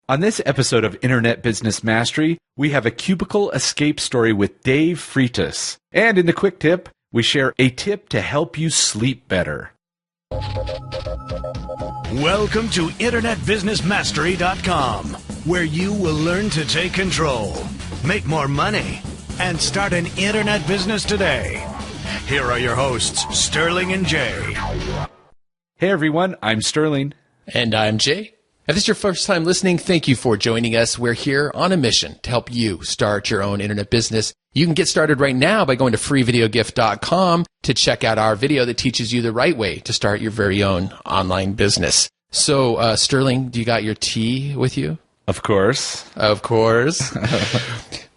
On this episode of Internet Business Mastery, we have a Cubicle escape story with Dave Freitas. And in the quick tip, we share a tip to help you sleep better. Welcome to InternetBusinessMastery.com, where you will learn to take control, make more money, and start an internet business today. Here are your hosts, Sterling and Jay. Hey everyone, I'm Sterling. And I'm Jay. If this is your first time listening, thank you for joining us. We're here on a mission to help you start your own internet business. You can get started right now by going to freevideogift.com to check out our video that teaches you the right way to start your very own online business. So, Sterling, do you got your tea with you? Of course. Of course.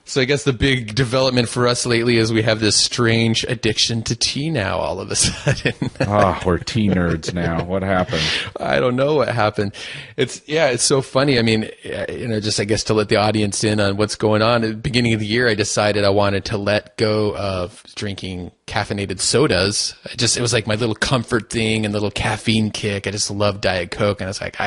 So I guess the big development for us lately is we have this strange addiction to tea now all of a sudden. We're tea nerds now. What happened? I don't know what happened. It's so funny. I mean, just I guess to let the audience in on what's going on. At the beginning of the year, I decided I wanted to let go of drinking caffeinated sodas. It was like my little comfort thing and little caffeine kick. I just love Diet Coke. And I was like,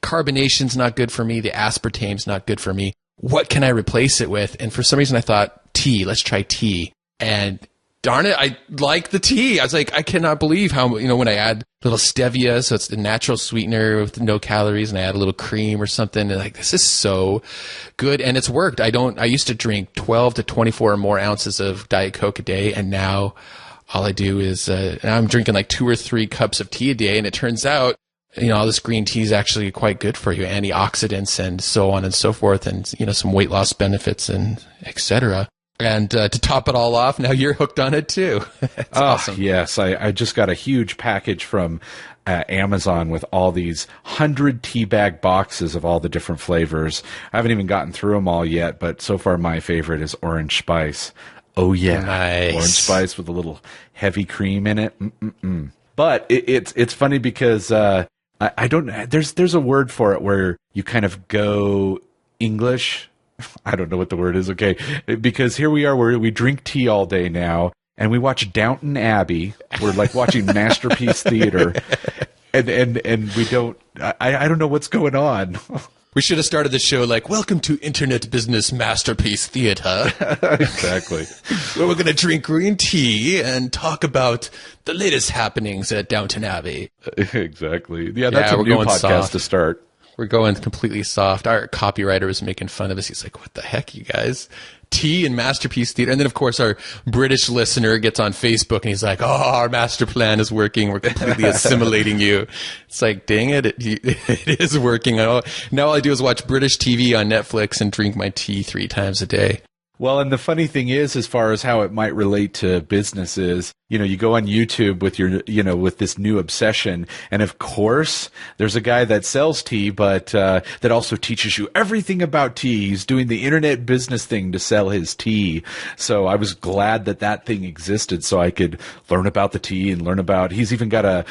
carbonation's not good for me. The aspartame's not good for me. What can I replace it with? And for some reason I thought, tea, let's try tea. And darn it, I like the tea. I was like, I cannot believe how, when I add little stevia, so it's the natural sweetener with no calories, and I add a little cream or something, and like, this is so good. And it's worked. I used to drink 12 to 24 or more ounces of Diet Coke a day. And now all I do is, now I'm drinking like 2 or 3 cups of tea a day. And it turns out, all this green tea is actually quite good for you, antioxidants and so on and so forth, and, some weight loss benefits and et cetera. And to top it all off, now you're hooked on it too. It's awesome. Yes. I just got a huge package from Amazon with all these 100 tea bag boxes of all the different flavors. I haven't even gotten through them all yet, but so far my favorite is orange spice. Oh yeah. Nice. Orange spice with a little heavy cream in it. Mm-mm-mm. But it's funny because, I don't, there's a word for it where you kind of go English. I don't know what the word is. Okay. Because here we are where we drink tea all day now and we watch Downton Abbey. We're like watching Masterpiece Theater and we don't, I don't know what's going on. We should have started the show like, welcome to Internet Business Masterpiece Theater. Exactly. Where we're going to drink green tea and talk about the latest happenings at Downton Abbey. Exactly. Yeah, that's a new podcast soft. To start. We're going completely soft. Our copywriter was making fun of us. He's like, what the heck, you guys? Tea and Masterpiece Theater. And then, of course, our British listener gets on Facebook and he's like, our master plan is working. We're completely assimilating you. It's like, dang it, it is working. Now all I do is watch British TV on Netflix and drink my tea 3 times a day. Well, and the funny thing is, as far as how it might relate to businesses, you go on YouTube with your, with this new obsession. And of course, there's a guy that sells tea, but that also teaches you everything about tea. He's doing the internet business thing to sell his tea. So I was glad that thing existed so I could learn about the tea and learn about, he's even got a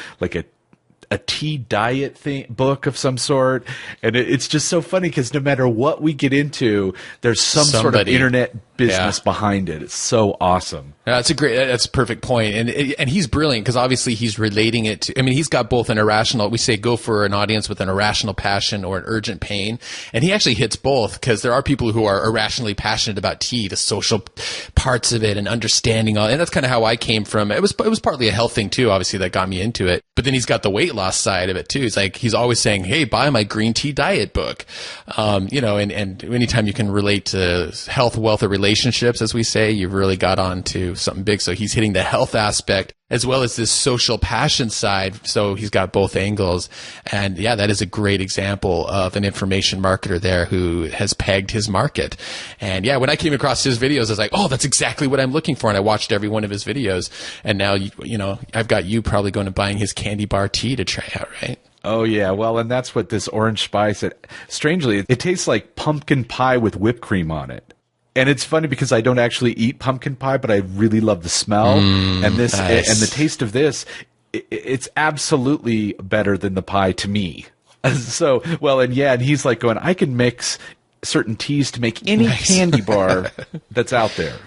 tea diet book of some sort. And it's just so funny because no matter what we get into, there's some sort of internet business behind it. It's so awesome. That's a perfect point. And he's brilliant because obviously he's relating it to, he's got both an irrational, we say go for an audience with an irrational passion or an urgent pain. And he actually hits both because there are people who are irrationally passionate about tea, the social parts of it and understanding all. And that's kind of how I came from. It was partly a health thing too, obviously, that got me into it. But then he's got the weight loss side of it too. It's like, he's always saying, hey, buy my green tea diet book. And anytime you can relate to health, wealth, or relationships, as we say, you've really got on to something big. So he's hitting the health aspect as well as this social passion side. So he's got both angles. And yeah, that is a great example of an information marketer there who has pegged his market. And yeah, when I came across his videos, I was like, oh, that's exactly what I'm looking for. And I watched every one of his videos. And now, I've got you probably going to buying his candy bar tea to try out, right? Oh, yeah. Well, and that's what this orange spice, strangely, it tastes like pumpkin pie with whipped cream on it. And it's funny because I don't actually eat pumpkin pie, but I really love the smell and this nice. And the taste of this. It's absolutely better than the pie to me. So, well, and he's like going, I can mix certain teas to make any candy bar that's out there.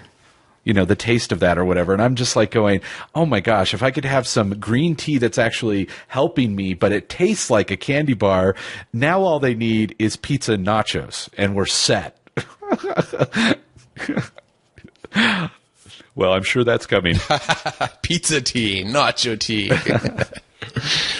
the taste of that or whatever. And I'm just like going, oh my gosh, if I could have some green tea that's actually helping me, but it tastes like a candy bar, now all they need is pizza and nachos, and we're set. Well, I'm sure that's coming. Pizza tea, nacho tea.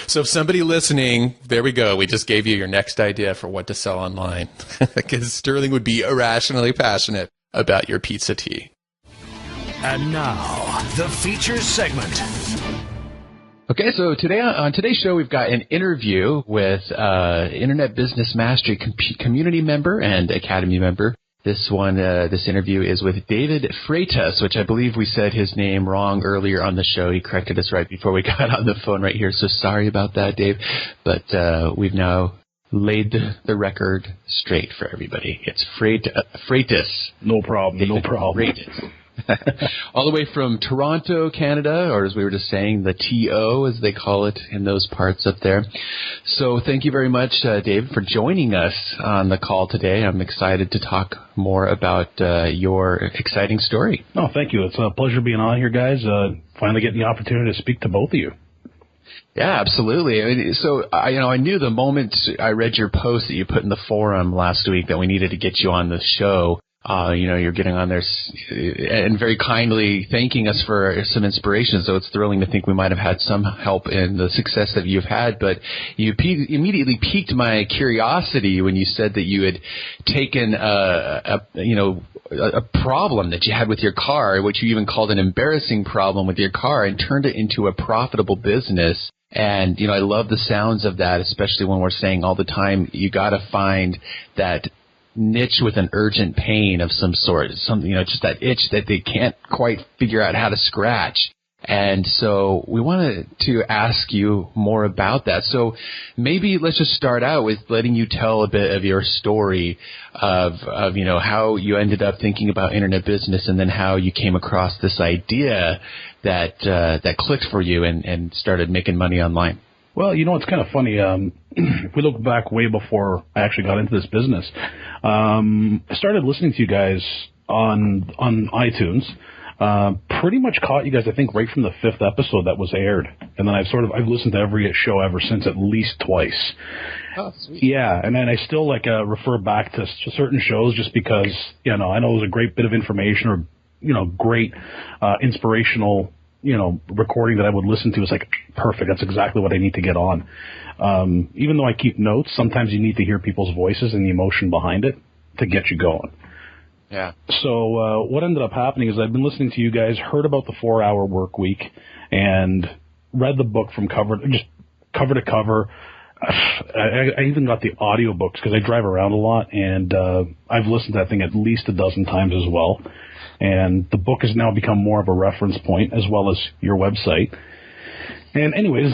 So if somebody listening, there we go. We just gave you your next idea for what to sell online. Because Sterling would be irrationally passionate about your pizza tea. And now, the features segment. Okay, so today on today's show, we've got an interview with Internet Business Mastery community member and Academy member. This interview is with David Freitas, which I believe we said his name wrong earlier on the show. He corrected us right before we got on the phone right here, so sorry about that, Dave. But we've now laid the record straight for everybody. It's Freitas. No problem, David no problem. Freitas. All the way from Toronto, Canada, or as we were just saying, the TO, as they call it in those parts up there. So thank you very much, David, for joining us on the call today. I'm excited to talk more about your exciting story. No, thank you. It's a pleasure being on here, guys. Finally getting the opportunity to speak to both of you. Yeah, absolutely. I mean, so I knew the moment I read your post that you put in the forum last week that we needed to get you on the show. You're getting on there and very kindly thanking us for some inspiration. So it's thrilling to think we might have had some help in the success that you've had. But you immediately piqued my curiosity when you said that you had taken a problem that you had with your car, which you even called an embarrassing problem with your car, and turned it into a profitable business. And, I love the sounds of that, especially when we're saying all the time, you got to find that niche with an urgent pain of some sort, something, just that itch that they can't quite figure out how to scratch. And so we wanted to ask you more about that. So maybe let's just start out with letting you tell a bit of your story of how you ended up thinking about internet business, and then how you came across this idea that clicked for you and started making money online. Well, it's kind of funny. If we look back way before I actually got into this business, I started listening to you guys on iTunes. Pretty much caught you guys, I think, right from the 5th episode that was aired, and then I've listened to every show ever since, at least twice. Oh, sweet. Yeah, and then I still refer back to certain shows just because I know it was a great bit of information, or great inspirational recording that I would listen to. Is like, perfect. That's exactly what I need to get on. Even though I keep notes, sometimes you need to hear people's voices and the emotion behind it to get you going. Yeah. So what ended up happening is I've been listening to you guys, heard about the 4-hour work week, and read the book from cover to cover. I even got the audio books because I drive around a lot, and I've listened to that thing at least a dozen times as well. And the book has now become more of a reference point, as well as your website. And anyways,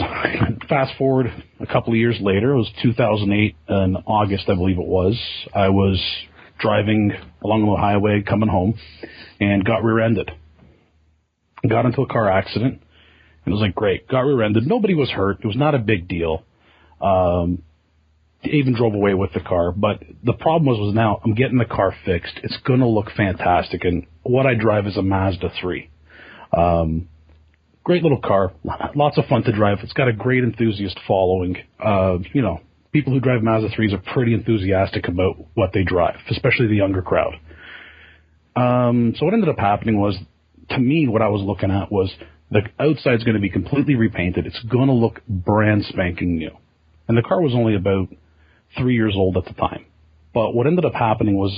fast forward a couple of years later, it was 2008 in August, I believe it was. I was driving along the highway coming home and got rear-ended. Got into a car accident, and it was like, great, got rear-ended. Nobody was hurt. It was not a big deal. Even drove away with the car, but the problem was now I'm getting the car fixed. It's going to look fantastic, and what I drive is a Mazda 3. Great little car, lots of fun to drive. It's got a great enthusiast following. People who drive Mazda 3s are pretty enthusiastic about what they drive, especially the younger crowd. So what ended up happening was, to me, what I was looking at was the outside's going to be completely repainted. It's going to look brand spanking new. And the car was only about 3 years old at the time. But what ended up happening was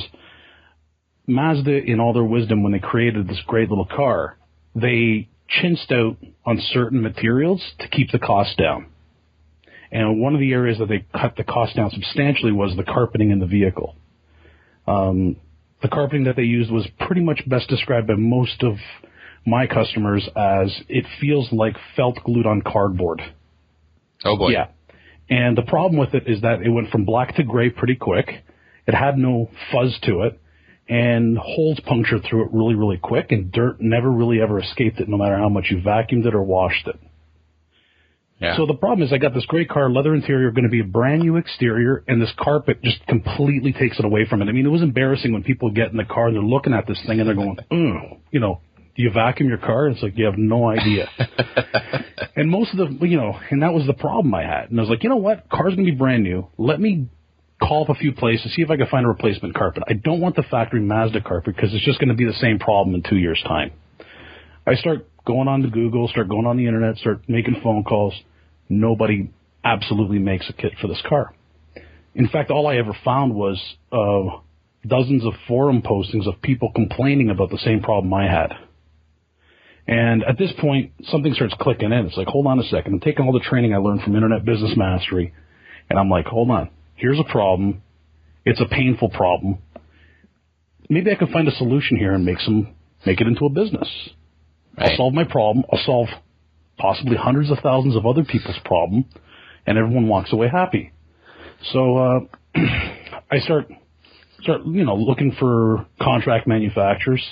Mazda, in all their wisdom, when they created this great little car, they chinsed out on certain materials to keep the cost down. And one of the areas that they cut the cost down substantially was the carpeting in the vehicle. The carpeting that they used was pretty much best described by most of my customers as it feels like felt glued on cardboard. Oh, boy. Yeah. And the problem with it is that it went from black to gray pretty quick. It had no fuzz to it, and holes punctured through it really, really quick, and dirt never really ever escaped it, no matter how much you vacuumed it or washed it. Yeah. So the problem is I got this great car, leather interior, going to be a brand new exterior, and this carpet just completely takes it away from it. I mean, it was embarrassing when people get in the car and they're looking at this thing and they're going, do you vacuum your car? And it's like, you have no idea. And most of the, and that was the problem I had. And I was like, you know what? Car's going to be brand new. Let me call up a few places, see if I can find a replacement carpet. I don't want the factory Mazda carpet because it's just going to be the same problem in 2 years' time. I start going on to Google, start going on the internet, start making phone calls. Nobody absolutely makes a kit for this car. In fact, all I ever found was dozens of forum postings of people complaining about the same problem I had. And at this point, something starts clicking in. It's like, hold on a second. I'm taking all the training I learned from Internet Business Mastery, and I'm like, hold on. Here's a problem. It's a painful problem. Maybe I can find a solution here and make it into a business. Right. I'll solve my problem. I'll solve possibly hundreds of thousands of other people's problem, and everyone walks away happy. So I start looking for contract manufacturers.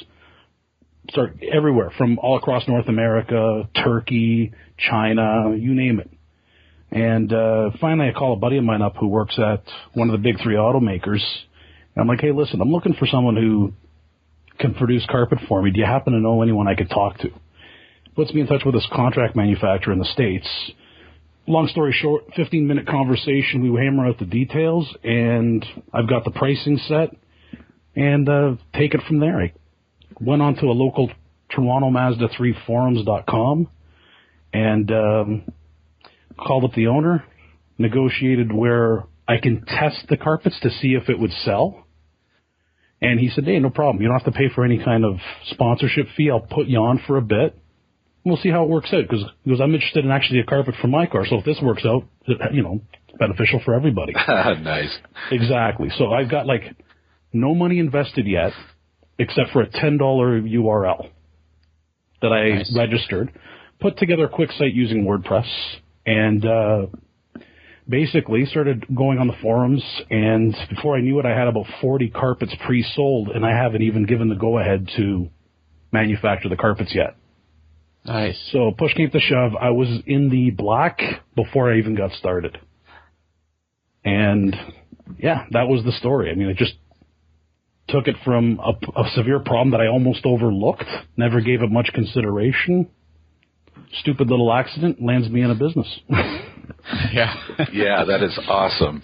Start everywhere from all across North America, Turkey, China, you name it. And finally, I call a buddy of mine up who works at one of the big three automakers. And I'm like, hey, listen, I'm looking for someone who can produce carpet for me. Do you happen to know anyone I could talk to? Puts me in touch with this contract manufacturer in the States. Long story short, 15-minute conversation. We hammer out the details, and I've got the pricing set, and take it from there. I went on to a local Toronto Mazda 3 forums.com and called up the owner, negotiated where I can test the carpets to see if it would sell. And he said, hey, no problem. You don't have to pay for any kind of sponsorship fee. I'll put you on for a bit. We'll see how it works out because I'm interested in actually a carpet for my car. So if this works out, it's beneficial for everybody. Nice. Exactly. So I've got no money invested yet except for a $10 URL that I registered, put together a quick site using WordPress, and basically started going on the forums, and before I knew it, I had about 40 carpets pre-sold, and I haven't even given the go-ahead to manufacture the carpets yet. Nice. So push came to shove. I was in the black before I even got started. And, yeah, that was the story. I mean, I just took it from a severe problem that I almost overlooked, never gave it much consideration. Stupid little accident lands me in a business. Yeah. Yeah, that is awesome.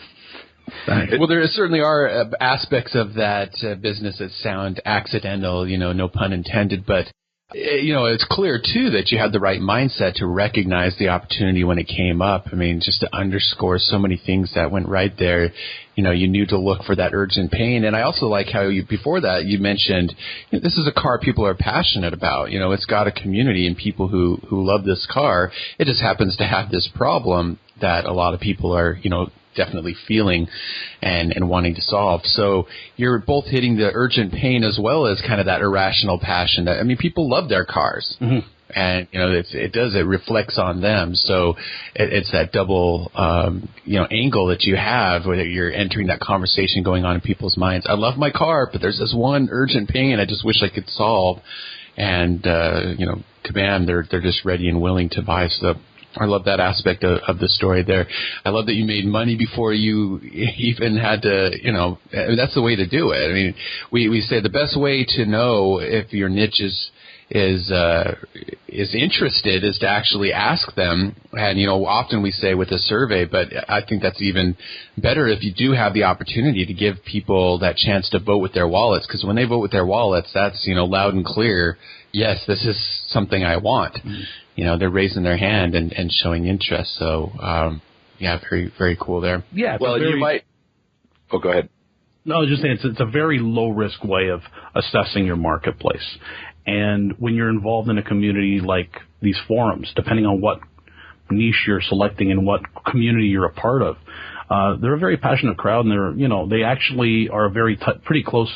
Well, there certainly are aspects of that business that sound accidental, no pun intended, but it's clear, too, that you had the right mindset to recognize the opportunity when it came up. I mean, just to underscore so many things that went right there, you knew to look for that urgent pain. And I also like how before that, you mentioned this is a car people are passionate about. It's got a community and people who love this car. It just happens to have this problem that a lot of people are, definitely feeling and wanting to solve. So you're both hitting the urgent pain as well as kind of that irrational passion. I mean, people love their cars. Mm-hmm. And, it reflects on them. So it's that double, angle that you have where you're entering that conversation going on in people's minds. I love my car, but there's this one urgent pain I just wish I could solve. And, kabam, they're just ready and willing to buy. So I love that aspect of the story there. I love that you made money before you even had to, that's the way to do it. I mean, we say the best way to know if your niche is interested is to actually ask them. And, often we say with a survey, but I think that's even better if you do have the opportunity to give people that chance to vote with their wallets. Because when they vote with their wallets, that's, loud and clear. Yes, this is something I want. Mm-hmm. They're raising their hand and showing interest. So, very, very cool there. Yeah. You might. Oh, go ahead. No, I was just saying it's a very low-risk way of assessing your marketplace. And when you're involved in a community like these forums, depending on what niche you're selecting and what community you're a part of, they're a very passionate crowd, and they actually are very pretty close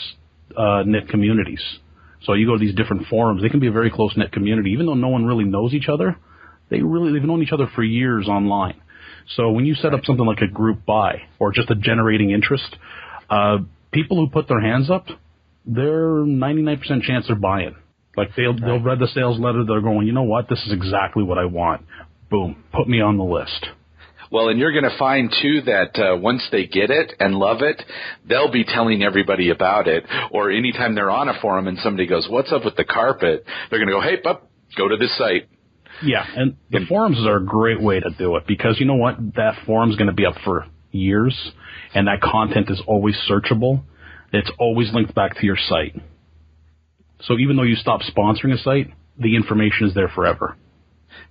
knit communities. So you go to these different forums, they can be a very close-knit community. Even though no one really knows each other, they've known each other for years online. So when you set up something like a group buy or just a generating interest, people who put their hands up, they're 99% chance they're buying. Like they'll read the sales letter, they're going, you know what, this is exactly what I want. Boom, put me on the list. Well, and you're going to find, too, that once they get it and love it, they'll be telling everybody about it. Or anytime they're on a forum and somebody goes, what's up with the carpet? They're going to go, hey, pup, go to this site. Yeah, and the forums are a great way to do it because you know what? That forum's going to be up for years, and that content is always searchable. It's always linked back to your site. So even though you stop sponsoring a site, the information is there forever.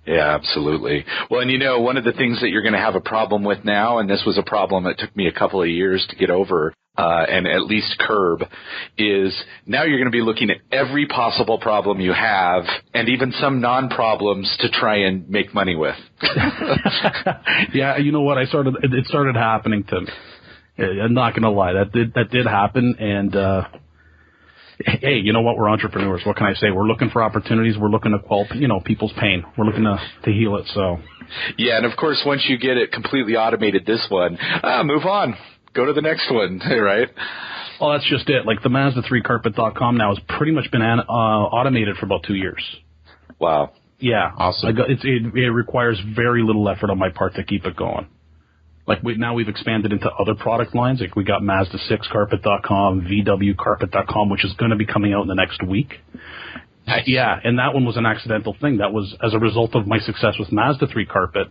Yeah, absolutely. Well, and you know, one of the things that you're going to have a problem with now, and this was a problem that took me a couple of years to get over, and at least curb, is now you're going to be looking at every possible problem you have, and even some non-problems to try and make money with. Yeah, you know what? It started happening to me. I'm not going to lie. That did happen, and hey, you know what? We're entrepreneurs. What can I say? We're looking for opportunities. We're looking to quell, people's pain. We're looking to heal it. So, yeah, and of course, once you get it completely automated, this one, move on, go to the next one, right? Well, that's just it. Like the Mazda3carpet.com now has pretty much been automated for about 2 years. Wow. Yeah, awesome. It requires very little effort on my part to keep it going. Like we've expanded into other product lines. Like we got Mazda6carpet.com, VWcarpet.com, which is going to be coming out in the next week. Nice. Yeah, and that one was an accidental thing. That was as a result of my success with Mazda 3 Carpet.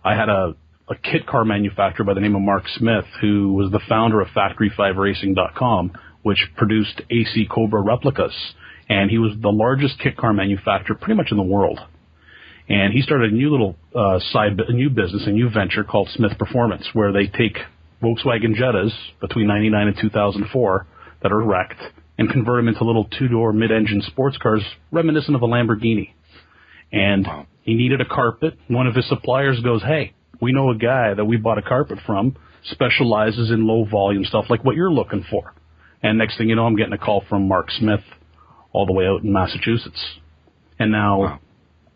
I had a kit car manufacturer by the name of Mark Smith, who was the founder of Factory5Racing.com, which produced AC Cobra replicas. And he was the largest kit car manufacturer pretty much in the world. And he started a new little a new business, a new venture called Smith Performance, where they take Volkswagen Jettas between 99 and 2004 that are wrecked and convert them into little two-door mid-engine sports cars reminiscent of a Lamborghini. And he needed a carpet. One of his suppliers goes, hey, we know a guy that we bought a carpet from, specializes in low-volume stuff like what you're looking for. And next thing you know, I'm getting a call from Mark Smith all the way out in Massachusetts. And now...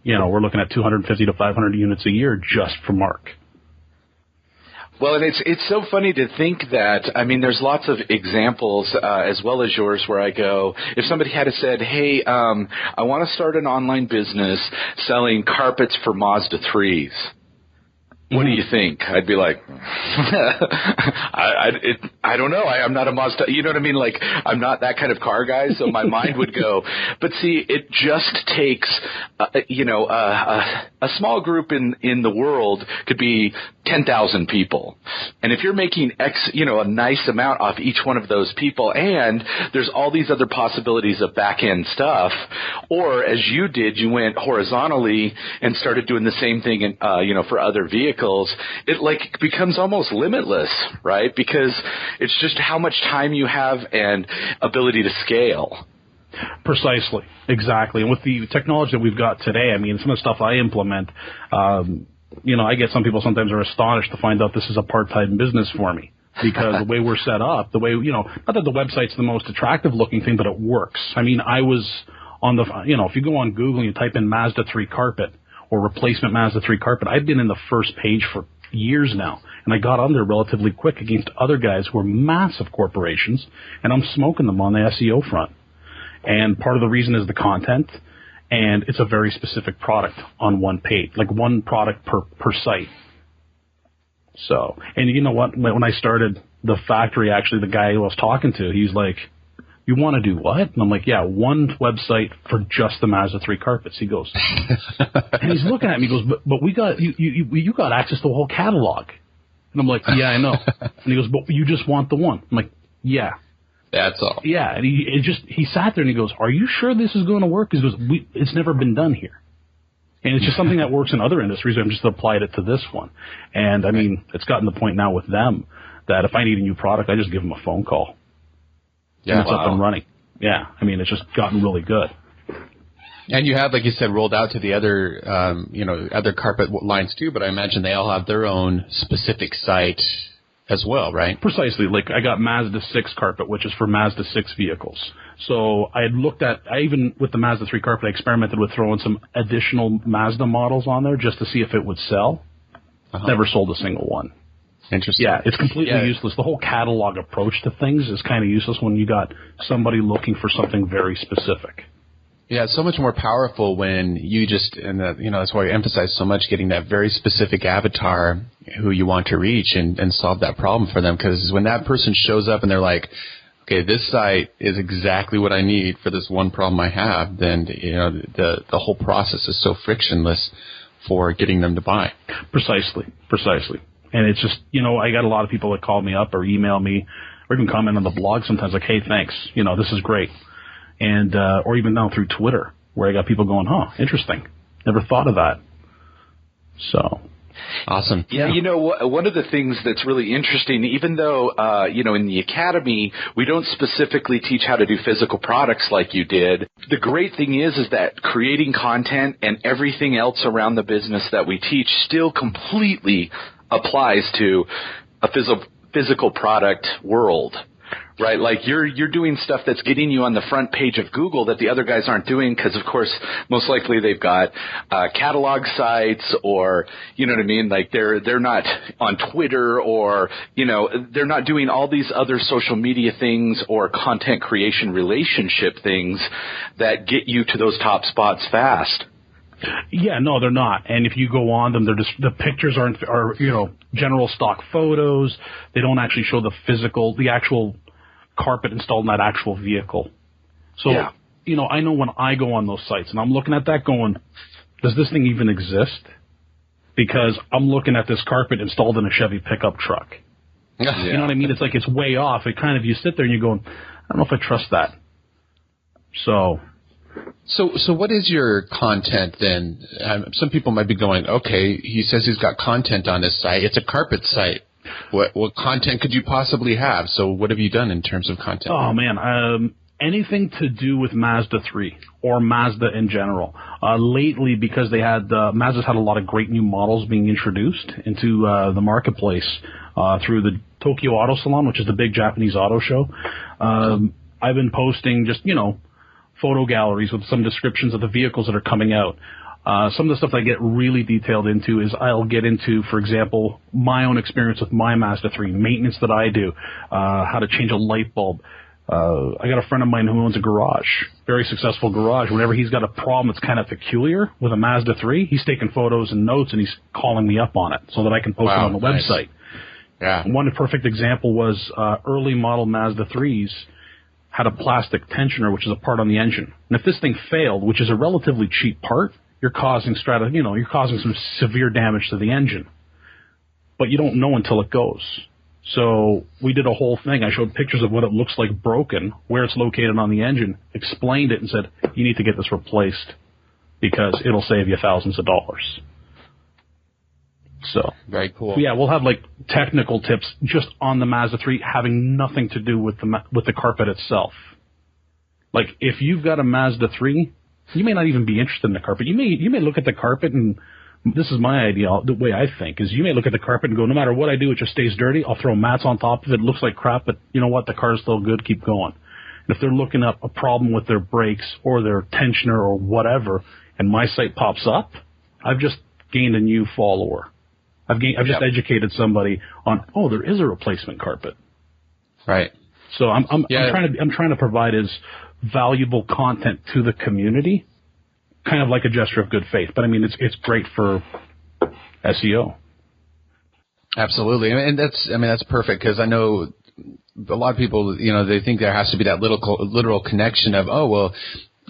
we're looking at 250 to 500 units a year just for Mark. Well, and it's so funny to think that, I mean, there's lots of examples as well as yours where I go, if somebody had said, hey, I want to start an online business selling carpets for Mazda 3s. What do you think? I'd be like, I don't know. I'm not a Mazda. You know what I mean? Like, I'm not that kind of car guy. So my mind would go. But see, it just takes, a small group in the world could be 10,000 people. And if you're making a nice amount off each one of those people, and there's all these other possibilities of back end stuff, or as you did, you went horizontally and started doing the same thing, for other vehicles. It becomes almost limitless, right? Because it's just how much time you have and ability to scale. Precisely. Exactly. And with the technology that we've got today, I mean, some of the stuff I implement, I get some people sometimes are astonished to find out this is a part-time business for me. Because the way we're set up, the way, not that the website's the most attractive looking thing, but it works. I mean, I was on if you go on Google and you type in Mazda 3 carpet, or replacement Mazda 3 carpet, I've been in the first page for years now, and I got on there relatively quick against other guys who are massive corporations, and I'm smoking them on the SEO front. And part of the reason is the content, and it's a very specific product on one page, like one product per site. So, and you know what? When I started the factory, actually, the guy who I was talking to, he's like, you want to do what? And I'm like, yeah, one website for just the Mazda 3 carpets. He goes, and he's looking at me, he goes, but we got, you got access to the whole catalog. And I'm like, yeah, I know. And he goes, but you just want the one. I'm like, yeah. That's all. Yeah. And he sat there and he goes, are you sure this is going to work? He goes, it's never been done here. And it's just something that works in other industries. I've just applied it to this one. And I mean, it's gotten to the point now with them that if I need a new product, I just give them a phone call. Yeah, and it's up and running. Yeah, I mean, it's just gotten really good. And you have, like you said, rolled out to the other, other carpet lines too. But I imagine they all have their own specific site as well, right? Precisely. Like I got Mazda 6 carpet, which is for Mazda 6 vehicles. So I had even with the Mazda 3 carpet, I experimented with throwing some additional Mazda models on there just to see if it would sell. Never sold a single one. Interesting. Yeah, it's completely useless. The whole catalog approach to things is kind of useless when you got somebody looking for something very specific. Yeah, it's so much more powerful when you just, and that's why I emphasize so much getting that very specific avatar who you want to reach and solve that problem for them. Because when that person shows up and they're like, okay, this site is exactly what I need for this one problem I have, then, the whole process is so frictionless for getting them to buy. Precisely. And it's just, I got a lot of people that call me up or email me or even comment on the blog sometimes like, hey, thanks, this is great. And, or even now through Twitter, where I got people going, interesting. Never thought of that. So. Awesome. Yeah, one of the things that's really interesting, even though, in the academy, we don't specifically teach how to do physical products like you did, the great thing is that creating content and everything else around the business that we teach still completely applies to a physical product world. Right, like you're doing stuff that's getting you on the front page of Google that the other guys aren't doing because, of course, most likely they've got catalog sites or, you know what I mean? Like they're not on Twitter or, they're not doing all these other social media things or content creation relationship things that get you to those top spots fast. Yeah, no, they're not. And if you go on them, they're just, the pictures are general stock photos. They don't actually show the actual carpet installed in that actual vehicle. So, yeah. I know when I go on those sites and I'm looking at that going, does this thing even exist? Because I'm looking at this carpet installed in a Chevy pickup truck. Yeah. You know what I mean? It's like it's way off. It kind of, you sit there and you're going, I don't know if I trust that. So what is your content then? Some people might be going, okay, he says he's got content on his site. It's a carpet site. What content could you possibly have? So what have you done in terms of content? Oh, man. Anything to do with Mazda 3 or Mazda in general. Lately, because Mazda's had a lot of great new models being introduced into the marketplace through the Tokyo Auto Salon, which is the big Japanese auto show. I've been posting just, photo galleries with some descriptions of the vehicles that are coming out. Some of the stuff I get really detailed into is I'll get into, for example, my own experience with my Mazda 3, maintenance that I do, how to change a light bulb. I got a friend of mine who owns a garage, very successful garage. Whenever he's got a problem that's kind of peculiar with a Mazda 3, he's taking photos and notes and he's calling me up on it so that I can post it on the website. Yeah. One perfect example was early model Mazda 3s had a plastic tensioner, which is a part on the engine. And if this thing failed, which is a relatively cheap part, you're causing some severe damage to the engine. But you don't know until it goes. So we did a whole thing. I showed pictures of what it looks like broken, where it's located on the engine, explained it, and said, you need to get this replaced because it'll save you thousands of dollars. So very cool. Yeah, we'll have like technical tips just on the Mazda 3 having nothing to do with the carpet itself. Like if you've got a Mazda 3, you may not even be interested in the carpet. You may look at the carpet, and this is my idea, the way I think, is you may look at the carpet and go, no matter what I do, it just stays dirty. I'll throw mats on top of it. It looks like crap, but you know what? The car's still good. Keep going. And if they're looking up a problem with their brakes or their tensioner or whatever, and my site pops up, I've just gained a new follower. I've just educated somebody on, there is a replacement carpet. Right. So I'm trying to provide as valuable content to the community, kind of like a gesture of good faith. But I mean, it's great for SEO. Absolutely, and that's perfect because I know a lot of people, they think there has to be that literal connection of,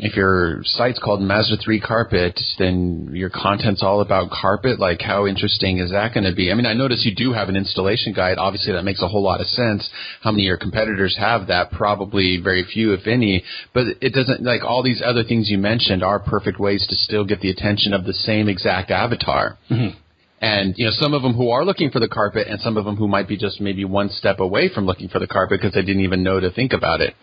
if your site's called Mazda 3 Carpet, then your content's all about carpet. Like, how interesting is that going to be? I mean, I notice you do have an installation guide. Obviously, that makes a whole lot of sense. How many of your competitors have that? Probably very few, if any. But it doesn't, like all these other things you mentioned are perfect ways to still get the attention of the same exact avatar. Mm-hmm. And, some of them who are looking for the carpet and some of them who might be just maybe one step away from looking for the carpet because they didn't even know to think about it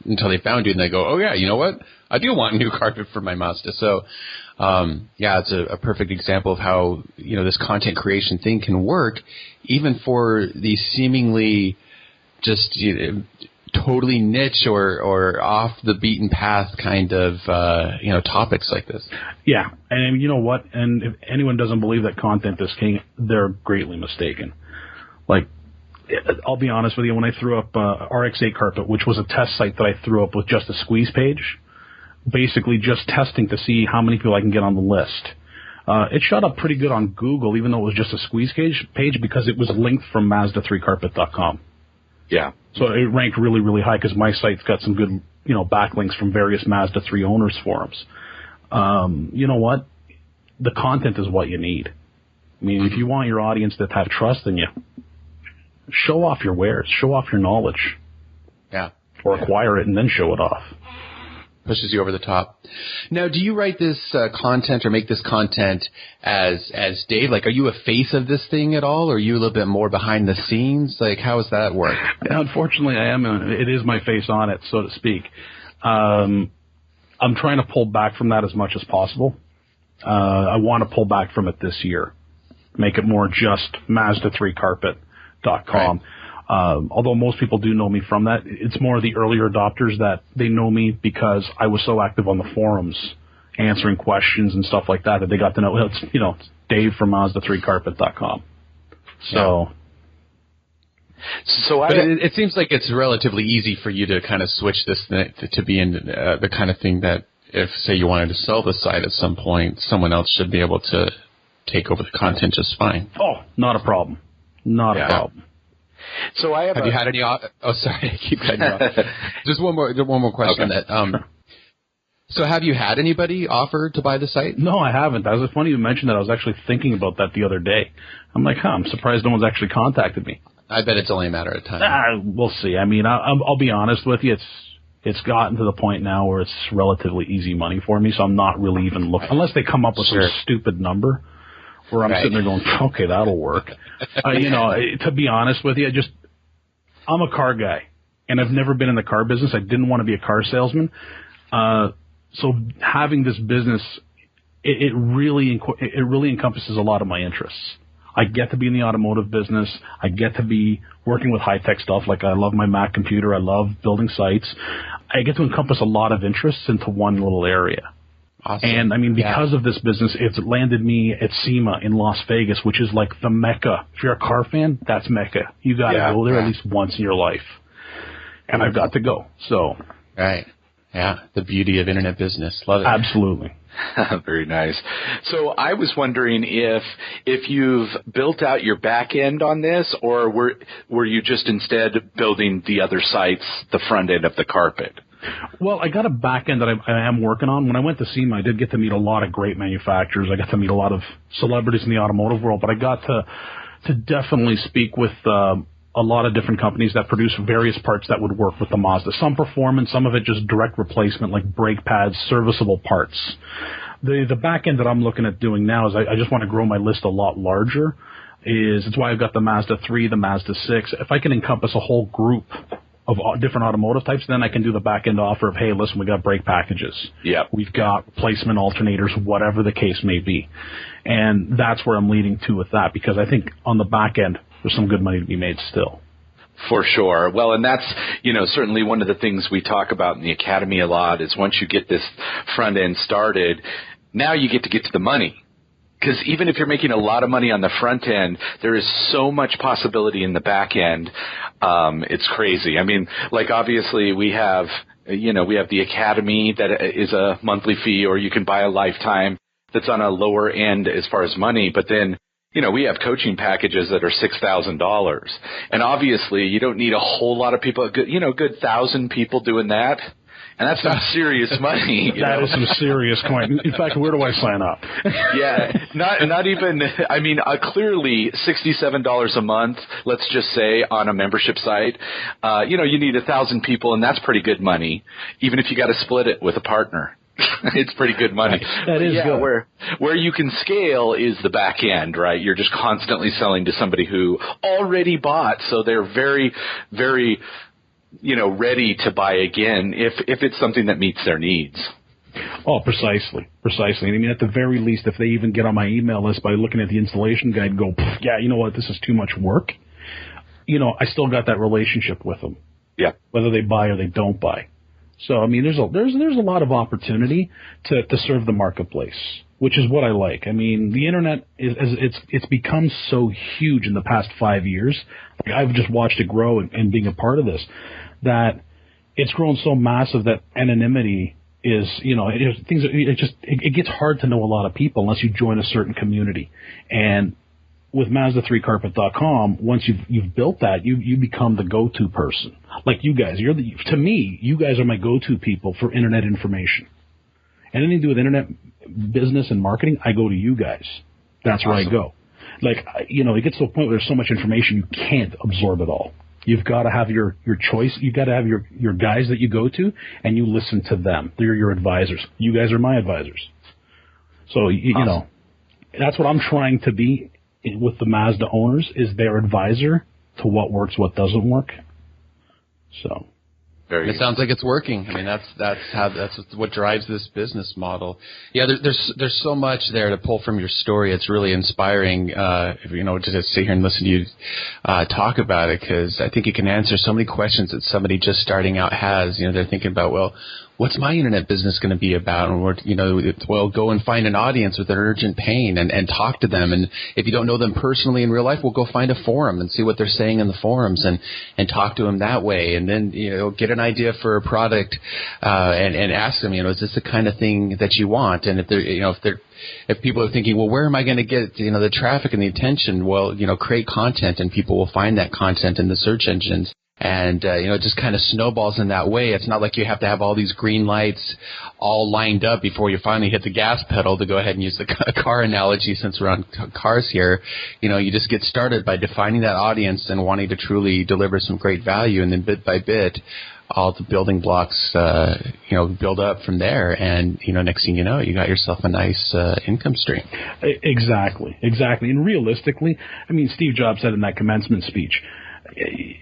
until they found you and they go, oh, yeah, you know what? I do want a new carpet for my Mazda. So, it's a perfect example of how, this content creation thing can work even for these seemingly just totally niche or off the beaten path kind of, topics like this. Yeah. And you know what? And if anyone doesn't believe that content is king, they're greatly mistaken. Like, I'll be honest with you, when I threw up RX-8 carpet, which was a test site that I threw up with just a squeeze page, basically just testing to see how many people I can get on the list. It shot up pretty good on Google, even though it was just a squeeze page, because it was linked from Mazda3carpet.com. Yeah. So it ranked really, really high because my site's got some good, backlinks from various Mazda 3 owners forums. You know what? The content is what you need. I mean, if you want your audience to have trust in you, show off your wares, show off your knowledge. Yeah. Or acquire it and then show it off. Pushes you over the top. Now, do you write this content or make this content as Dave? Like, are you a face of this thing at all, or are you a little bit more behind the scenes? Like, how does that work? Unfortunately, I am. It is my face on it, so to speak. I'm trying to pull back from that as much as possible. I want to pull back from it this year. Make it more just Mazda3carpet.com. Right. Although most people do know me from that, it's more the earlier adopters that they know me because I was so active on the forums, answering questions and stuff like that they got to know. It's Dave from Mazda3carpet.com. So, but it seems like it's relatively easy for you to kind of switch this to be in the kind of thing that if, say, you wanted to sell the site at some point, someone else should be able to take over the content just fine. Oh, not a problem. Not a problem. So have you had any? Oh, sorry, I keep cutting you off. Just one more question. Okay. Sure. So, have you had anybody offer to buy the site? No, I haven't. That was funny you mentioned that. I was actually thinking about that the other day. I'm like, I'm surprised no one's actually contacted me. I bet it's only a matter of time. We'll see. I mean, I'll be honest with you. It's gotten to the point now where it's relatively easy money for me, so I'm not really even looking unless they come up with some stupid number. Where I'm sitting there going, okay, that'll work. To be honest with you, I'm a car guy, and I've never been in the car business. I didn't want to be a car salesman. So having this business, it really encompasses a lot of my interests. I get to be in the automotive business. I get to be working with high-tech stuff. Like I love my Mac computer. I love building sites. I get to encompass a lot of interests into one little area. Awesome. And, I mean, because of this business, it's landed me at SEMA in Las Vegas, which is like the Mecca. If you're a car fan, that's Mecca. You got to go there at least once in your life. And I've got to go. So. Right. Yeah. The beauty of internet business. Love it. Absolutely. Very nice. So I was wondering if you've built out your back end on this, or were you just instead building the other sites, the front end of the carpet? Well, I got a back end that I am working on. When I went to SEMA, I did get to meet a lot of great manufacturers. I got to meet a lot of celebrities in the automotive world, but I got to definitely speak with a lot of different companies that produce various parts that would work with the Mazda. Some performance, some of it just direct replacement, like brake pads, serviceable parts. The back end that I'm looking at doing now is I just want to grow my list a lot larger. It's why I've got the Mazda 3, the Mazda 6. If I can encompass a whole group of different automotive types, then I can do the back-end offer of, hey, listen, we got brake packages. Yeah. We've got replacement alternators, whatever the case may be. And that's where I'm leading to with that, because I think on the back end, there's some good money to be made still. For sure. Well, and that's, certainly one of the things we talk about in the Academy a lot is once you get this front end started, now you get to the money. Because even if you're making a lot of money on the front end, there is so much possibility in the back end. It's crazy. I mean, like obviously we have the Academy that is a monthly fee, or you can buy a lifetime that's on a lower end as far as money. But then, we have coaching packages that are $6,000. And obviously you don't need a whole lot of people, good 1,000 people doing that. And that's some serious money. That is some serious coin. In fact, where do I sign up? Yeah, not even. I mean, clearly $67 a month. Let's just say on a membership site, you need 1,000 people, and that's pretty good money. Even if you got to split it with a partner, it's pretty good money. That is good. Where you can scale is the back end, right? You're just constantly selling to somebody who already bought, so they're very, very ready to buy again if it's something that meets their needs. Oh, precisely. I mean, at the very least, if they even get on my email list by looking at the installation guide and go, yeah, you know what, this is too much work, I still got that relationship with them. Yeah. Whether they buy or they don't buy. So, I mean, there's a lot of opportunity to serve the marketplace, which is what I like. I mean, the internet it's become so huge in the past 5 years. Like, I've just watched it grow and being a part of this, that it's grown so massive that anonymity is, you know, it gets hard to know a lot of people unless you join a certain community. And with Mazda3Carpet.com, once you've built that, you become the go-to person. Like you guys, to me, you guys are my go-to people for internet information. Anything to do with internet business and marketing, I go to you guys. That's where I go. Like, you know, it gets to a point where there's so much information you can't absorb it all. You've got to have your choice. You've got to have your guys that you go to, and you listen to them. They're your advisors. You guys are my advisors. So, you know, that's what I'm trying to be with the Mazda owners, is their advisor to what works, what doesn't work. So. It sounds like it's working. I mean, that's what drives this business model. Yeah, there's so much there to pull from your story. It's really inspiring, you know, to just sit here and listen to you talk about it, because I think it can answer so many questions that somebody just starting out has. You know, they're thinking about, well, what's my internet business going to be about? And you know, well, go and find an audience with an urgent pain and talk to them. And if you don't know them personally in real life, well, go find a forum and see what they're saying in the forums and talk to them that way. And then, you know, get an idea for a product, and ask them, you know, is this the kind of thing that you want? And if they're, you know, if people are thinking, well, where am I going to get, you know, the traffic and the attention? Well, you know, create content, and people will find that content in the search engines. And, you know, it just kind of snowballs in that way. It's not like you have to have all these green lights all lined up before you finally hit the gas pedal, to go ahead and use the car analogy, since we're on cars here. You know, you just get started by defining that audience and wanting to truly deliver some great value. And then bit by bit, all the building blocks, you know, build up from there. And, you know, next thing you know, you got yourself a nice income stream. Exactly. And realistically, I mean, Steve Jobs said in that commencement speech,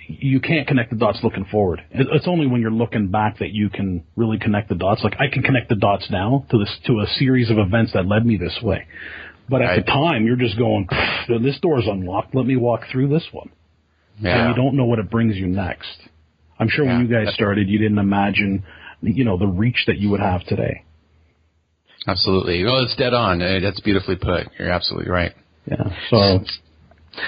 you can't connect the dots looking forward. It's only when you're looking back that you can really connect the dots. Like, I can connect the dots now to a series of events that led me this way. But at the time, you're just going, this door's unlocked. Let me walk through this one. Yeah. And you don't know what it brings you next. I'm sure when you guys started, you didn't imagine, you know, the reach that you would have today. Absolutely. Well, it's dead on. That's beautifully put. You're absolutely right. Yeah.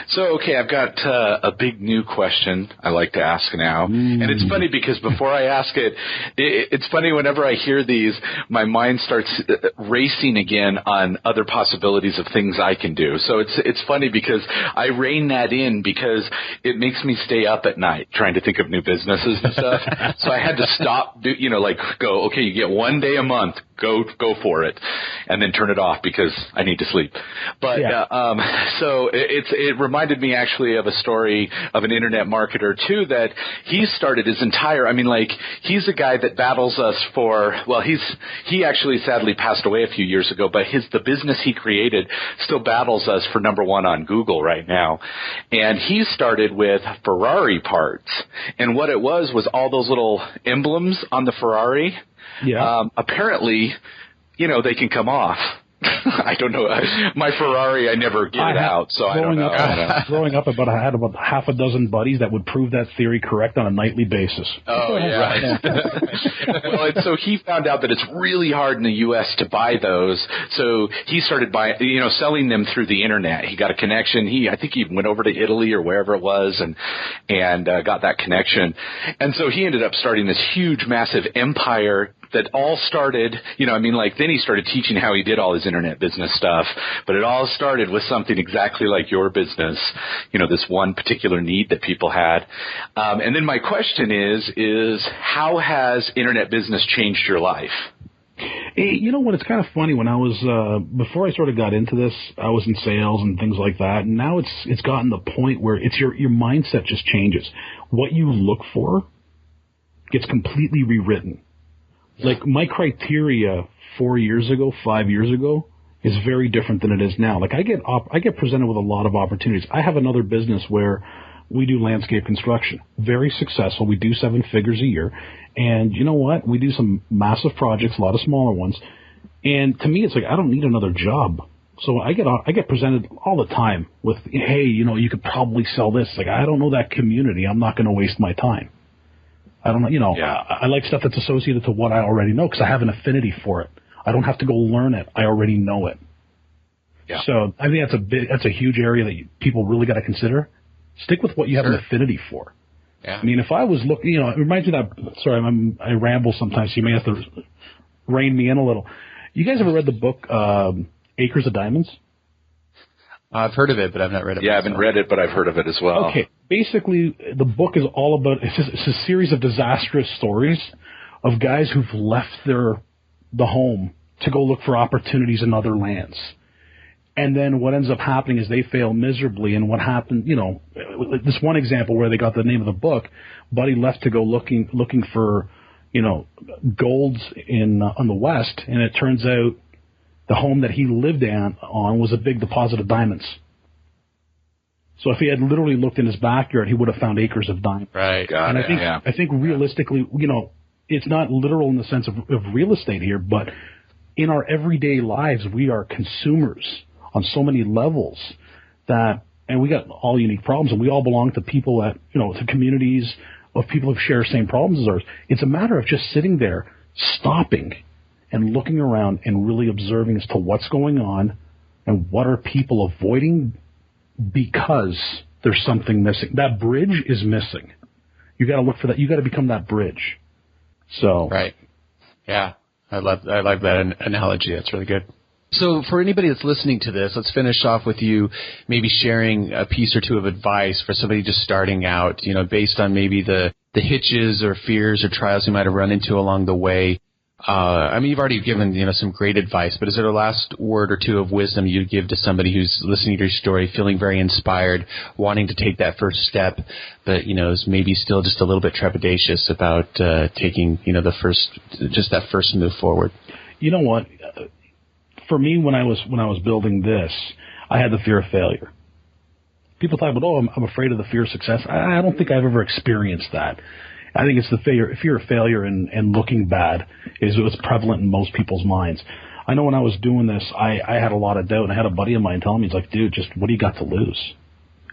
So, okay, I've got a big new question I like to ask now. And it's funny because before I ask it, it's funny whenever I hear these, my mind starts racing again on other possibilities of things I can do. So it's funny because I rein that in because it makes me stay up at night trying to think of new businesses and stuff. So I had to stop, go, okay, you get one day a month, go for it, and then turn it off because I need to sleep. But so it reminded me actually of a story of an internet marketer too, that he started his entire, he's a guy that battles us for, he actually sadly passed away a few years ago, but the business he created still battles us for number one on Google right now. And he started with Ferrari parts. And what it was all those little emblems on the Ferrari. Yeah. Apparently, they can come off. I don't know. My Ferrari, I never get it out, so I don't know. Growing up, I had about half a dozen buddies that would prove that theory correct on a nightly basis. Oh, yeah. Well, and so he found out that it's really hard in the U.S. to buy those, so he started selling them through the internet. He got a connection. I think he went over to Italy or wherever it was and got that connection. And so he ended up starting this huge, massive empire that all started, then he started teaching how he did all his internet business stuff, but it all started with something exactly like your business, this one particular need that people had. And then my question is how has internet business changed your life? You know what? It's kind of funny. When I was before I sort of got into this, I was in sales and things like that. And now it's gotten to the point where it's your mindset just changes. What you look for gets completely rewritten. Like, my criteria 4 years ago, 5 years ago, is very different than it is now. Like, I get presented with a lot of opportunities. I have another business where we do landscape construction. Very successful. We do 7 figures a year. And you know what? We do some massive projects, a lot of smaller ones. And to me, it's like, I don't need another job. So I get presented all the time with, hey, you could probably sell this. Like, I don't know that community. I'm not going to waste my time. I don't know, I like stuff that's associated to what I already know because I have an affinity for it. I don't have to go learn it. I already know it. Yeah. So I think that's a huge area that people really got to consider. Stick with what you have an affinity for. Yeah. If I was looking, it reminds me that, sorry, I ramble sometimes, so you may have to rein me in a little. You guys ever read the book Acres of Diamonds? I've heard of it, but I've not read it. Yeah, I haven't read it, but I've heard of it as well. Okay. Basically, the book is all about, it's a series of disastrous stories of guys who've left the home to go look for opportunities in other lands. And then what ends up happening is they fail miserably. And what happened, this one example where they got the name of the book, Buddy left to go looking for, golds on the west, and it turns out the home that he lived on was a big deposit of diamonds. So if he had literally looked in his backyard, he would have found acres of diamonds. Right. And I think realistically, it's not literal in the sense of real estate here, but in our everyday lives, we are consumers on so many levels and we got all unique problems, and we all belong to people to communities of people who share the same problems as ours. It's a matter of just sitting there, stopping, and looking around and really observing as to what's going on and what are people avoiding because there's something missing. That bridge is missing. You got to look for that. You got to become that bridge. So right, yeah, I like that analogy. That's really good. So for anybody that's listening to this, let's finish off with you maybe sharing a piece or two of advice for somebody just starting out. Based on maybe the hitches or fears or trials you might have run into along the way. You've already given, some great advice, but is there a last word or two of wisdom you'd give to somebody who's listening to your story, feeling very inspired, wanting to take that first step, but, is maybe still just a little bit trepidatious about, taking, that first move forward? You know what? For me, when I was building this, I had the fear of failure. People talk about, I'm afraid of the fear of success. I don't think I've ever experienced that. I think it's the fear of failure and looking bad is what's prevalent in most people's minds. I know when I was doing this, I had a lot of doubt. And I had a buddy of mine telling me, he's like, dude, just what do you got to lose?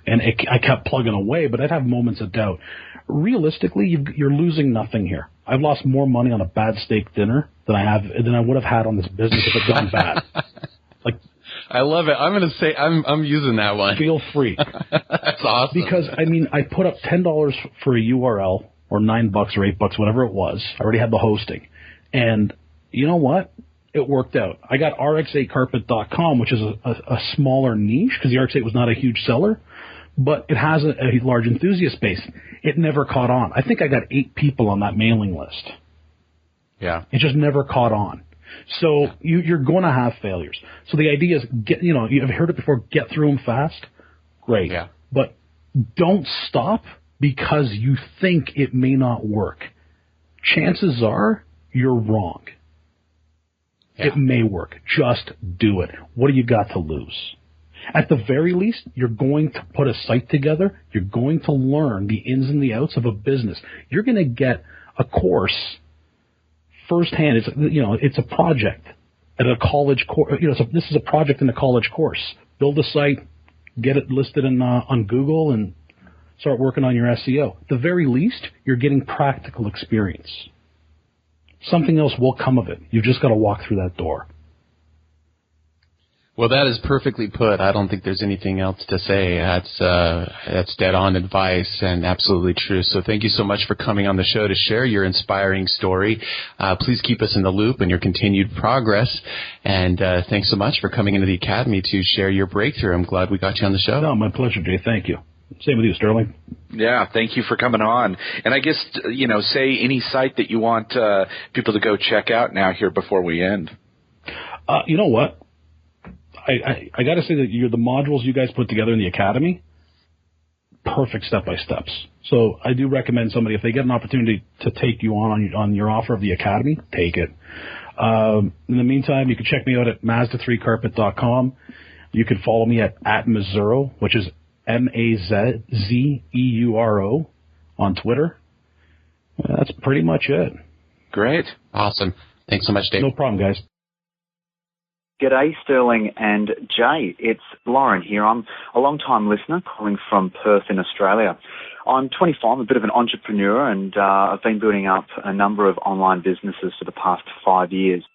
And I kept plugging away, but I'd have moments of doubt. Realistically, you're losing nothing here. I've lost more money on a bad steak dinner than I would have had on this business if it gone bad. Like, I love it. I'm going to say I'm using that one. Feel free. That's awesome. Because I put up $10 for a URL. Or $9 or $8, whatever it was. I already had the hosting. And you know what? It worked out. I got rx8carpet.com, which is a smaller niche because the RX8 was not a huge seller, but it has a large enthusiast base. It never caught on. I think I got 8 people on that mailing list. Yeah. It just never caught on. So you're going to have failures. So the idea is, you've heard it before, get through them fast. Great. Yeah. But don't stop because you think it may not work. Chances are you're wrong. Yeah. It may work. Just do it. What do you got to lose? At the very least, you're going to put a site together. You're going to learn the ins and the outs of a business. You're going to get a course firsthand. It's a project at a college course. This is a project in a college course. Build a site, get it listed on Google, and start working on your SEO. At the very least, you're getting practical experience. Something else will come of it. You've just got to walk through that door. Well, that is perfectly put. I don't think there's anything else to say. That's dead-on advice and absolutely true. So thank you so much for coming on the show to share your inspiring story. Please keep us in the loop and your continued progress. And thanks so much for coming into the Academy to share your breakthrough. I'm glad we got you on the show. No, my pleasure, Jay. Thank you. Same with you, Sterling. Yeah, thank you for coming on. And I guess, say any site that you want people to go check out now here before we end. You know what? I got to say that the modules you guys put together in the Academy, perfect step-by-steps. So I do recommend somebody, if they get an opportunity to take you on your offer of the Academy, take it. In the meantime, you can check me out at Mazda3carpet.com. You can follow me at Mazzuro, which is MAZZEURO on Twitter. That's pretty much it. Great. Awesome. Thanks so much, Dave. No problem, guys. G'day, Sterling and Jay. It's Lauren here. I'm a long-time listener calling from Perth in Australia. I'm 25, I'm a bit of an entrepreneur, and I've been building up a number of online businesses for the past 5 years.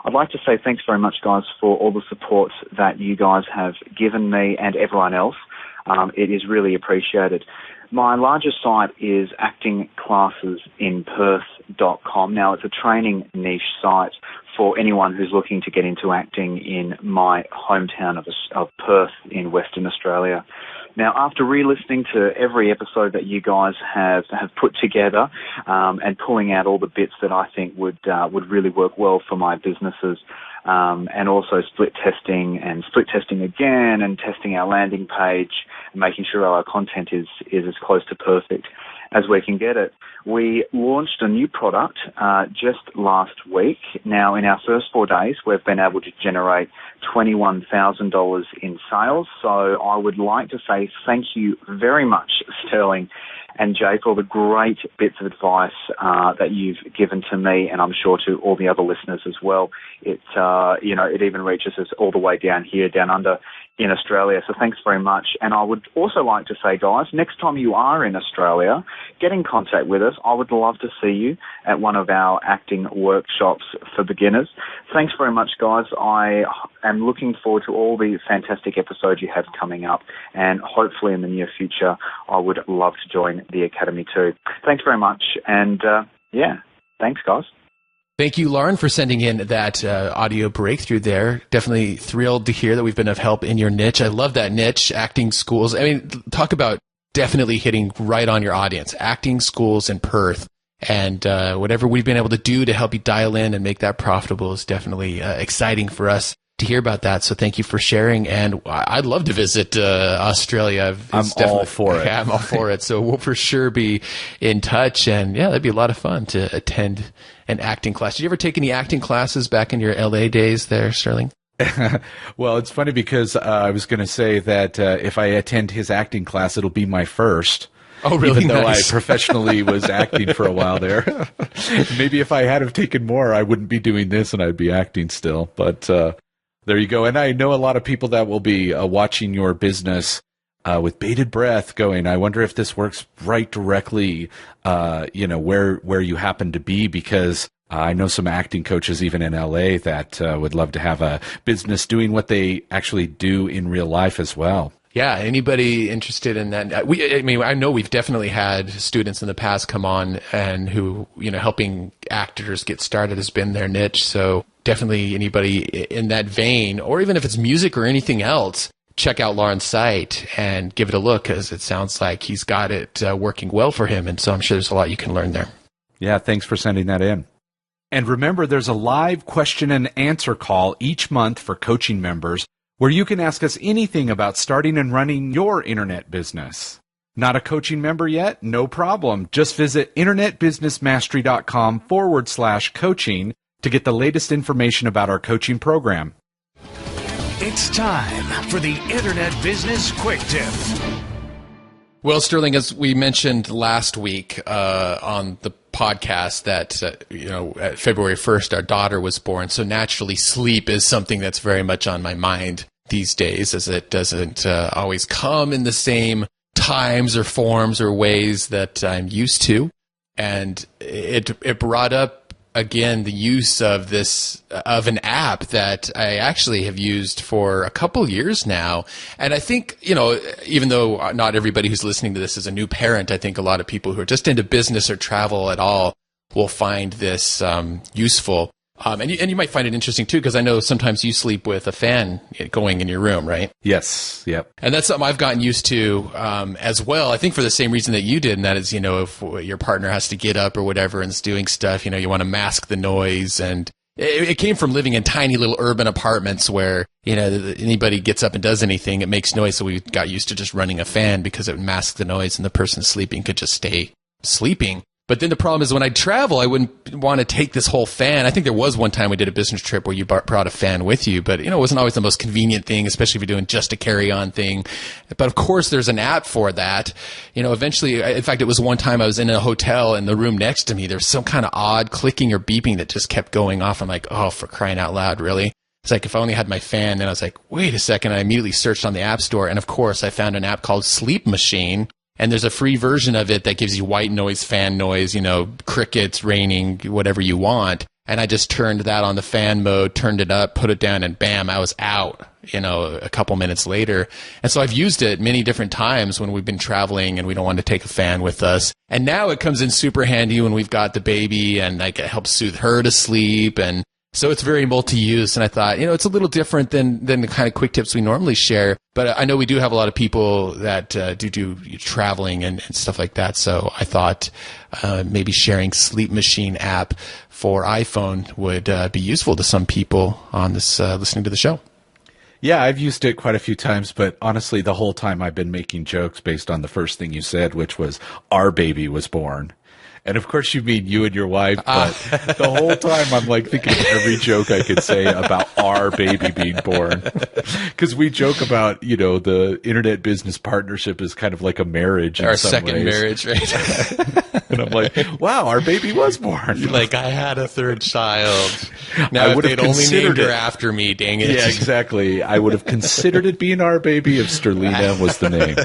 I'd like to say thanks very much, guys, for all the support that you guys have given me and everyone else. It is really appreciated. My largest site is actingclassesinperth.com. Now, it's a training niche site for anyone who's looking to get into acting in my hometown of Perth in Western Australia. Now, after re-listening to every episode that you guys have put together and pulling out all the bits that I think would really work well for my businesses, and also split testing again and testing our landing page and making sure our content is as close to perfect as we can get it, we launched a new product just last week. Now, in our first 4 days, we've been able to generate $21,000 in sales. So I would like to say thank you very much, Sterling and Jay, for all the great bits of advice that you've given to me, and I'm sure to all the other listeners as well. It even reaches us all the way down here, down under in Australia. So thanks very much. And I would also like to say, guys, next time you are in Australia, get in contact with us. I would love to see you at one of our acting workshops for beginners. Thanks very much, guys. I am looking forward to all the fantastic episodes you have coming up, and hopefully in the near future, I would love to join the Academy too. Thanks very much. And thanks, guys. Thank you, Lauren, for sending in that audio breakthrough there. Definitely thrilled to hear that we've been of help in your niche. I love that niche, acting schools. I mean, talk about definitely hitting right on your audience. Acting schools in Perth. And whatever we've been able to do to help you dial in and make that profitable is definitely exciting for us to hear about that. So thank you for sharing. And I'd love to visit Australia. I'm all for it. Yeah, I'm all for it. So we'll for sure be in touch. And yeah, that'd be a lot of fun to attend an acting class. Did you ever take any acting classes back in your LA days there, Sterling? Well, it's funny because I was going to say that if I attend his acting class, it'll be my first. Oh, really? Even though Nice. I professionally was acting for a while there. Maybe if I had have taken more, I wouldn't be doing this and I'd be acting still. But there you go. And I know a lot of people that will be watching your business with bated breath going, I wonder if this works right directly, where you happen to be, because I know some acting coaches even in LA that would love to have a business doing what they actually do in real life as well. Yeah, anybody interested in that? I know we've definitely had students in the past come on and who, helping actors get started has been their niche. So definitely anybody in that vein, or even if it's music or anything else, check out Lauren's site and give it a look, because it sounds like he's got it working well for him. And so I'm sure there's a lot you can learn there. Yeah, thanks for sending that in. And remember, there's a live question and answer call each month for coaching members where you can ask us anything about starting and running your internet business. Not a coaching member yet? No problem. Just visit internetbusinessmastery.com/coaching to get the latest information about our coaching program. It's time for the Internet Business Quick Tip. Well, Sterling, as we mentioned last week on the podcast that, at February 1st, our daughter was born. So naturally, sleep is something that's very much on my mind these days, as it doesn't always come in the same times or forms or ways that I'm used to. And it brought up, again, the use of an app that I actually have used for a couple years now. And I think, even though not everybody who's listening to this is a new parent, I think a lot of people who are just into business or travel at all will find this useful. And you might find it interesting too, because I know sometimes you sleep with a fan going in your room, right? Yes. Yep. And that's something I've gotten used to as well. I think for the same reason that you did, and that is, if your partner has to get up or whatever and is doing stuff, you want to mask the noise. And it came from living in tiny little urban apartments where, anybody gets up and does anything, it makes noise. So we got used to just running a fan because it would mask the noise and the person sleeping could just stay sleeping. But then the problem is when I travel, I wouldn't want to take this whole fan. I think there was one time we did a business trip where you brought a fan with you, but it wasn't always the most convenient thing, especially if you're doing just a carry-on thing. But of course, there's an app for that. Eventually, in fact, it was one time I was in a hotel and the room next to me, there was some kind of odd clicking or beeping that just kept going off. I'm like, oh, for crying out loud, really? It's like if I only had my fan. Then I was like, wait a second. I immediately searched on the App Store, and of course, I found an app called Sleep Machine. And there's a free version of it that gives you white noise, fan noise, crickets, raining, whatever you want. And I just turned that on the fan mode, turned it up, put it down, and bam, I was out, a couple minutes later. And so I've used it many different times when we've been traveling and we don't want to take a fan with us. And now it comes in super handy when we've got the baby, and it helps soothe her to sleep. And So it's very multi-use, and I thought, it's a little different than the kind of quick tips we normally share. But I know we do have a lot of people that do traveling and stuff like that. So I thought maybe sharing Sleep Machine app for iPhone would be useful to some people on this listening to the show. Yeah, I've used it quite a few times, but honestly, the whole time I've been making jokes based on the first thing you said, which was our baby was born. And of course you mean you and your wife, but the whole time I'm like thinking of every joke I could say about our baby being born. Because we joke about, the Internet Business Partnership is kind of like a marriage. Our second marriage, right? And I'm like, wow, our baby was born. Like, I had a third child. Now, if they'd only named her after me, dang it. Yeah, exactly. I would have considered it being our baby if Sterlina was the name.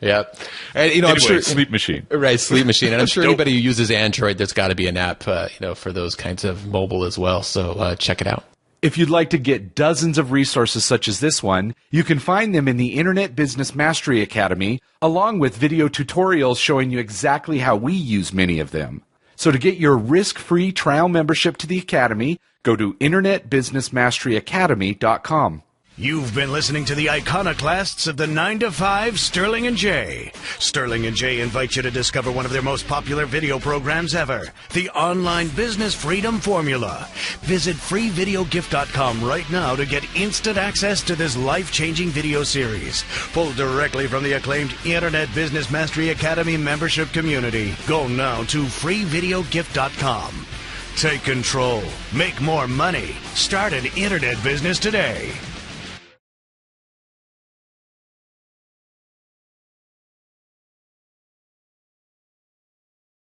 Yep. And, anyway, I'm sure Sleep Machine. Right, Sleep Machine. And I'm sure anybody who uses Android, there's got to be an app, for those kinds of mobile as well. So check it out. If you'd like to get dozens of resources such as this one, you can find them in the Internet Business Mastery Academy, along with video tutorials showing you exactly how we use many of them. So to get your risk-free trial membership to the Academy, go to InternetBusinessMasteryAcademy.com. You've been listening to the iconoclasts of the 9 to 5 Sterling and Jay. Sterling and Jay invite you to discover one of their most popular video programs ever, the Online Business Freedom Formula. Visit freevideogift.com right now to get instant access to this life-changing video series, pulled directly from the acclaimed Internet Business Mastery Academy membership community. Go now to freevideogift.com. Take control. Make more money. Start an internet business today.